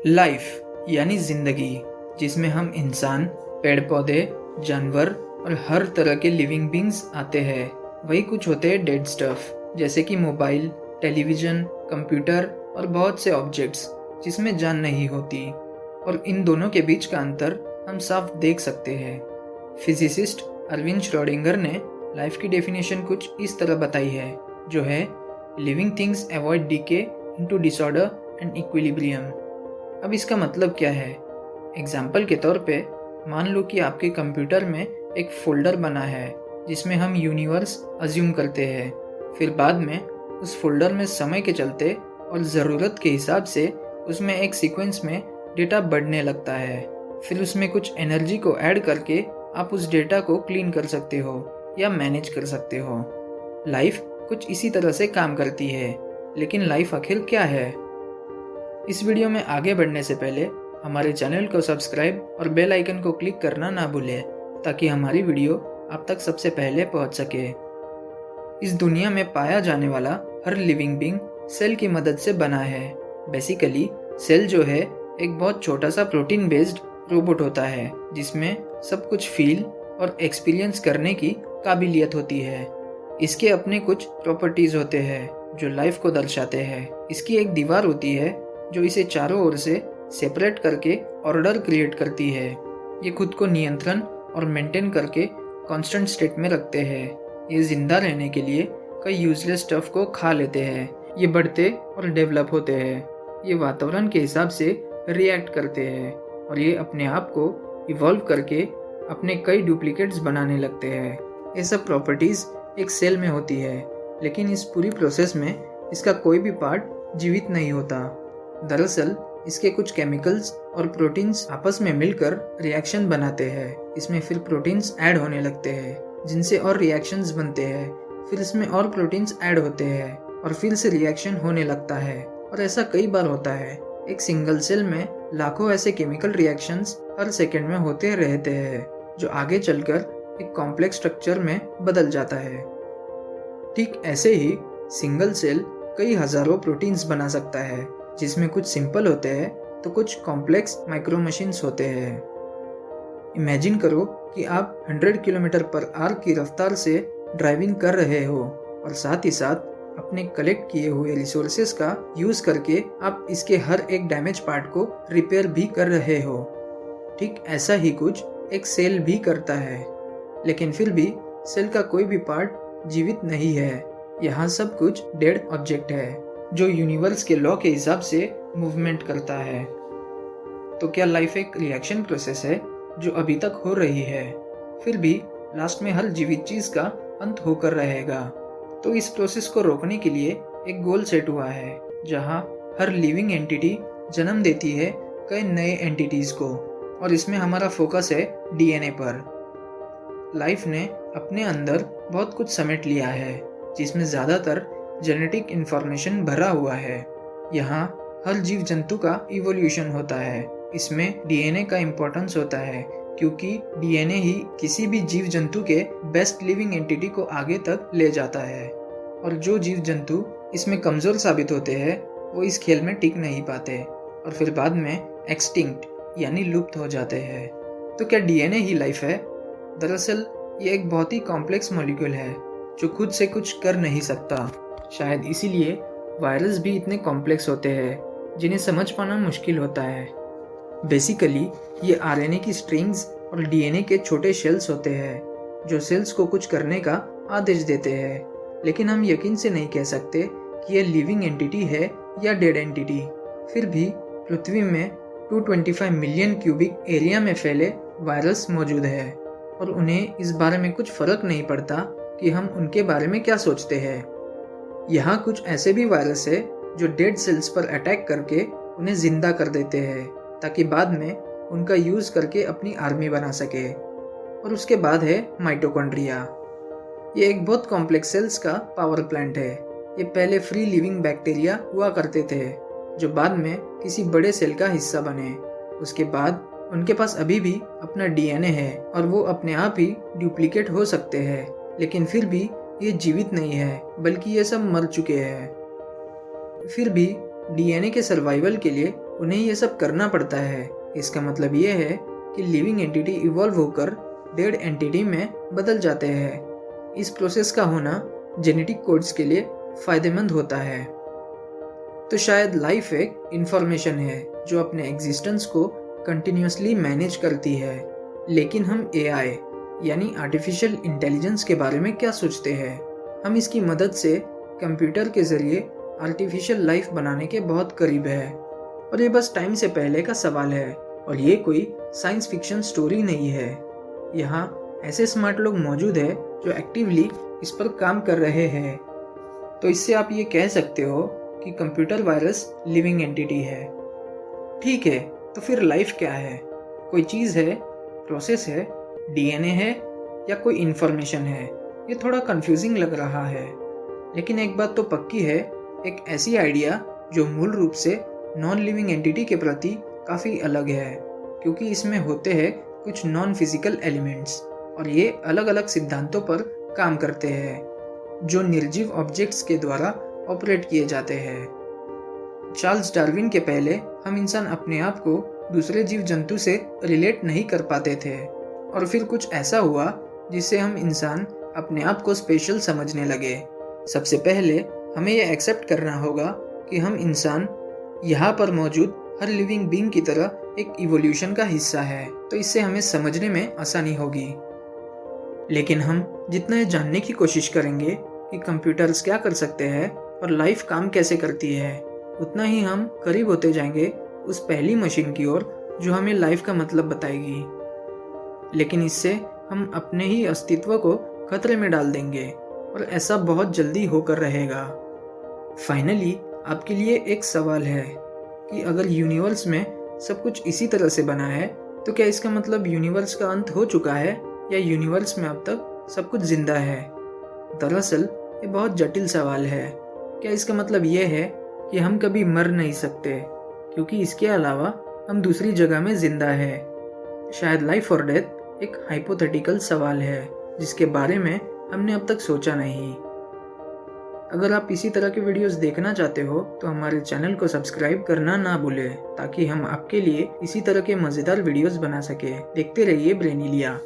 Life यानी जिंदगी, जिसमें हम इंसान, पेड़ पौधे, जानवर और हर तरह के लिविंग बींग्स आते हैं। वही कुछ होते हैं डेड स्टफ, जैसे कि मोबाइल, टेलीविजन, कंप्यूटर और बहुत से ऑब्जेक्ट्स जिसमें जान नहीं होती। और इन दोनों के बीच का अंतर हम साफ देख सकते हैं। फिजिसिस्ट अरविंद श्रोडिंगर ने लाइफ की डेफिनेशन कुछ इस तरह बताई है, जो है living things avoid decay into disorder and equilibrium. अब इसका मतलब क्या है? एग्जाम्पल के तौर पे मान लो कि आपके कंप्यूटर में एक फोल्डर बना है जिसमें हम यूनिवर्स अज्यूम करते हैं। फिर बाद में उस फोल्डर में समय के चलते और ज़रूरत के हिसाब से उसमें एक सीक्वेंस में डेटा बढ़ने लगता है। फिर उसमें कुछ एनर्जी को ऐड करके आप उस डेटा को क्लीन कर सकते हो या मैनेज कर सकते हो। लाइफ कुछ इसी तरह से काम करती है, लेकिन लाइफ आखिर क्या है? इस वीडियो में आगे बढ़ने से पहले हमारे चैनल को सब्सक्राइब और बेल आइकन को क्लिक करना ना भूलें, ताकि हमारी वीडियो आप तक सबसे पहले पहुंच सके। इस दुनिया में पाया जाने वाला हर लिविंग बींग सेल की मदद से बना है। बेसिकली सेल जो है एक बहुत छोटा सा प्रोटीन बेस्ड रोबोट होता है, जिसमें सब कुछ फील और एक्सपीरियंस करने की काबिलियत होती है। इसके अपने कुछ प्रॉपर्टीज होते हैं जो लाइफ को दर्शाते हैं। इसकी एक दीवार होती है जो इसे चारों ओर से सेपरेट करके ऑर्डर क्रिएट करती है। ये खुद को नियंत्रण और मेंटेन करके कांस्टेंट स्टेट में रखते हैं। ये जिंदा रहने के लिए कई यूजलेस स्टफ को खा लेते हैं। ये बढ़ते और डेवलप होते हैं। ये वातावरण के हिसाब से रिएक्ट करते हैं और ये अपने आप को इवॉल्व करके अपने कई डुप्लीकेट्स बनाने लगते हैं। ये सब प्रॉपर्टीज एक सेल में होती है, लेकिन इस पूरी प्रोसेस में इसका कोई भी पार्ट जीवित नहीं होता। दरअसल इसके कुछ केमिकल्स और प्रोटीन्स आपस में मिलकर रिएक्शन बनाते हैं। इसमें फिर प्रोटीन्स ऐड होने लगते हैं, जिनसे और रिएक्शंस बनते हैं। फिर इसमें और प्रोटीन्स ऐड होते हैं और फिर से रिएक्शन होने लगता है। और ऐसा कई बार होता है। एक सिंगल सेल में लाखों ऐसे केमिकल रिएक्शंस हर सेकेंड में होते रहते हैं, जो आगे चलकर एक कॉम्प्लेक्स स्ट्रक्चर में बदल जाता है। ठीक ऐसे ही सिंगल सेल कई हजारों प्रोटीन्स बना सकता है, जिसमें कुछ सिंपल होते हैं तो कुछ कॉम्प्लेक्स माइक्रो मशीन्स होते हैं। इमेजिन करो कि आप 100 किलोमीटर पर आवर की रफ्तार से ड्राइविंग कर रहे हो और साथ ही साथ अपने कलेक्ट किए हुए रिसोर्सेज का यूज करके आप इसके हर एक डैमेज पार्ट को रिपेयर भी कर रहे हो। ठीक ऐसा ही कुछ एक सेल भी करता है, लेकिन फिर भी सेल का कोई भी पार्ट जीवित नहीं है। यहाँ सब कुछ डेड ऑब्जेक्ट है जो यूनिवर्स के लॉ के हिसाब से मूवमेंट करता है। तो क्या लाइफ एक रिएक्शन प्रोसेस है जो अभी तक हो रही है, फिर भी लास्ट में हर जीवित चीज का अंत होकर रहेगा? तो इस प्रोसेस को रोकने के लिए एक गोल सेट हुआ है, जहाँ हर लिविंग एंटिटी जन्म देती है कई नए एंटिटीज को, और इसमें हमारा फोकस है डीएनए पर। लाइफ ने अपने अंदर बहुत कुछ समेट लिया है, जिसमें ज़्यादातर जेनेटिक इंफॉर्मेशन भरा हुआ है। यहाँ हर जीव जंतु का इवोल्यूशन होता है। इसमें डीएनए का इम्पोर्टेंस होता है, क्योंकि डीएनए ही किसी भी जीव जंतु के बेस्ट लिविंग एंटिटी को आगे तक ले जाता है। और जो जीव जंतु इसमें कमज़ोर साबित होते हैं, वो इस खेल में टिक नहीं पाते और फिर बाद में एक्सटिंक्ट यानी लुप्त हो जाते हैं। तो क्या डीएनए ही लाइफ है? दरअसल ये एक बहुत ही कॉम्प्लेक्स मॉलिक्यूल है जो खुद से कुछ कर नहीं सकता। शायद इसीलिए वायरस भी इतने कॉम्प्लेक्स होते हैं जिन्हें समझ पाना मुश्किल होता है। बेसिकली ये आरएनए की स्ट्रिंग्स और डीएनए के छोटे शेल्स होते हैं जो सेल्स को कुछ करने का आदेश देते हैं, लेकिन हम यकीन से नहीं कह सकते कि ये लिविंग एंटिटी है या डेड एंटिटी। फिर भी पृथ्वी में 225 मिलियन क्यूबिक एरिया में फैले वायरस मौजूद है और उन्हें इस बारे में कुछ फर्क नहीं पड़ता कि हम उनके बारे में क्या सोचते हैं। यहाँ कुछ ऐसे भी वायरस है जो डेड सेल्स पर अटैक करके उन्हें जिंदा कर देते हैं, ताकि बाद में उनका यूज करके अपनी आर्मी बना सके। और उसके बाद है माइटोकॉन्ड्रिया। ये एक बहुत कॉम्प्लेक्स सेल्स का पावर प्लांट है। ये पहले फ्री लिविंग बैक्टीरिया हुआ करते थे, जो बाद में किसी बड़े सेल का हिस्सा बने। उसके बाद उनके पास अभी भी अपना डीएनए है और वो अपने आप ही डुप्लीकेट हो सकते हैं, लेकिन फिर भी ये जीवित नहीं है, बल्कि ये सब मर चुके हैं। फिर भी डीएनए के सर्वाइवल के लिए उन्हें ये सब करना पड़ता है। इसका मतलब ये है कि लिविंग एंटिटी इवॉल्व होकर डेड एंटिटी में बदल जाते हैं। इस प्रोसेस का होना जेनेटिक कोड्स के लिए फायदेमंद होता है। तो शायद लाइफ एक इंफॉर्मेशन है जो अपने एग्जिस्टेंस को कंटिन्यूसली मैनेज करती है। लेकिन हम एआई यानी आर्टिफिशियल इंटेलिजेंस के बारे में क्या सोचते हैं? हम इसकी मदद से कंप्यूटर के जरिए आर्टिफिशियल लाइफ बनाने के बहुत करीब है और ये बस टाइम से पहले का सवाल है और ये कोई साइंस फिक्शन स्टोरी नहीं है। यहाँ ऐसे स्मार्ट लोग मौजूद हैं जो एक्टिवली इस पर काम कर रहे हैं। तो इससे आप ये कह सकते हो कि कंप्यूटर वायरस लिविंग एंटिटी है। ठीक है, तो फिर लाइफ क्या है? कोई चीज़ है, प्रोसेस है, डीएनए है या कोई इन्फॉर्मेशन है? ये थोड़ा कंफ्यूजिंग लग रहा है, लेकिन एक बात तो पक्की है, एक ऐसी आइडिया जो मूल रूप से नॉन लिविंग एंटिटी के प्रति काफ़ी अलग है, क्योंकि इसमें होते हैं कुछ नॉन फिजिकल एलिमेंट्स और ये अलग अलग सिद्धांतों पर काम करते हैं जो निर्जीव ऑब्जेक्ट्स के द्वारा ऑपरेट किए जाते हैं। चार्ल्स डार्विन के पहले हम इंसान अपने आप को दूसरे जीव जंतु से रिलेट नहीं कर पाते थे और फिर कुछ ऐसा हुआ जिससे हम इंसान अपने आप को स्पेशल समझने लगे। सबसे पहले हमें यह एक्सेप्ट करना होगा कि हम इंसान यहाँ पर मौजूद हर लिविंग बीइंग की तरह एक इवोल्यूशन का हिस्सा है, तो इससे हमें समझने में आसानी होगी। लेकिन हम जितना ये जानने की कोशिश करेंगे कि कंप्यूटर्स क्या कर सकते हैं और लाइफ काम कैसे करती है, उतना ही हम करीब होते जाएंगे उस पहली मशीन की ओर जो हमें लाइफ का मतलब बताएगी। लेकिन इससे हम अपने ही अस्तित्व को खतरे में डाल देंगे और ऐसा बहुत जल्दी होकर रहेगा। फाइनली आपके लिए एक सवाल है कि अगर यूनिवर्स में सब कुछ इसी तरह से बना है तो क्या इसका मतलब यूनिवर्स का अंत हो चुका है या यूनिवर्स में अब तक सब कुछ जिंदा है? दरअसल ये बहुत जटिल सवाल है। क्या इसका मतलब ये है कि हम कभी मर नहीं सकते क्योंकि इसके अलावा हम दूसरी जगह में जिंदा है? शायद लाइफ और डेथ एक हाइपोथेटिकल सवाल है जिसके बारे में हमने अब तक सोचा नहीं। अगर आप इसी तरह के वीडियोस देखना चाहते हो तो हमारे चैनल को सब्सक्राइब करना ना भूलें ताकि हम आपके लिए इसी तरह के मज़ेदार वीडियोस बना सके। देखते रहिए ब्रेनीलिया।